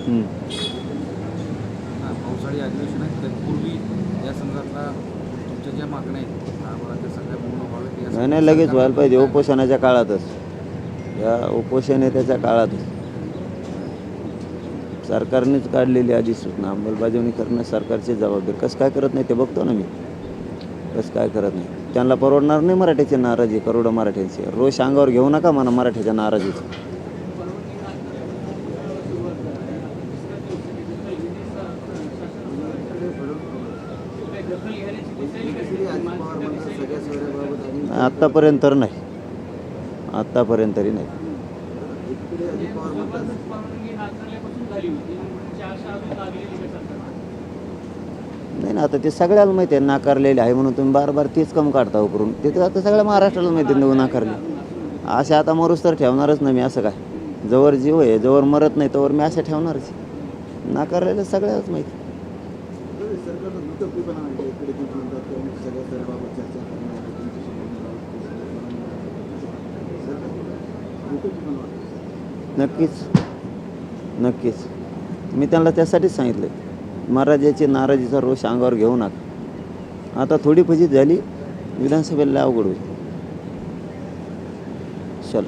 हं. पावसाळी अधिवेशन आहे तत्पूर्वी या संदर्भातला तुमच्या ज्या मागण्या आहेत त्या सगळ्या पूर्ण व्हाव्यात नाही यासाठी नाही, लगेच सरकारला व्हायला तुम्ही पाहिजे काय उपोषणाच्या काळातच. या उपोषण आहे त्याच्या काळातच सरकारनेच काढलेली अधिसूचना अंमलबजावणी करणं सरकारची जबाबदारी. कसं काय करत नाही ते बघतो ना मी. कसं काय करत नाही. त्यांना परवडणार नाही मराठ्याची नाराजी, करोडो मराठ्यांची. रोष अंगावर घेऊ नका म्हणा मराठ्याच्या नाराजीचं. आत्तापर्यंत तर नाही. आत्तापर्यंत तरी नाही. नाही ना, आता ते सगळ्याला माहिती आहे नाकारलेले आहे म्हणून तुम्ही बार बार तेच कम काढता उकरून. ते तर आता सगळ्या महाराष्ट्राला माहिती आहे नाकारले. असे आता मरूस तर ठेवणारच नाही मी. असं काय जवळ जीव आहे, जवळ मरत नाही तोवर मी अशा ठेवणारच. नाकारलेलं सगळ्यालाच माहिती. नक्कीच नक्कीच. मी त्यांना त्यासाठीच सांगितलं महाराजाची नाराजीचा रोष अंगावर घेऊ नका. आता थोडी फजित झाली विधानसभेला अवघड होईल. चल.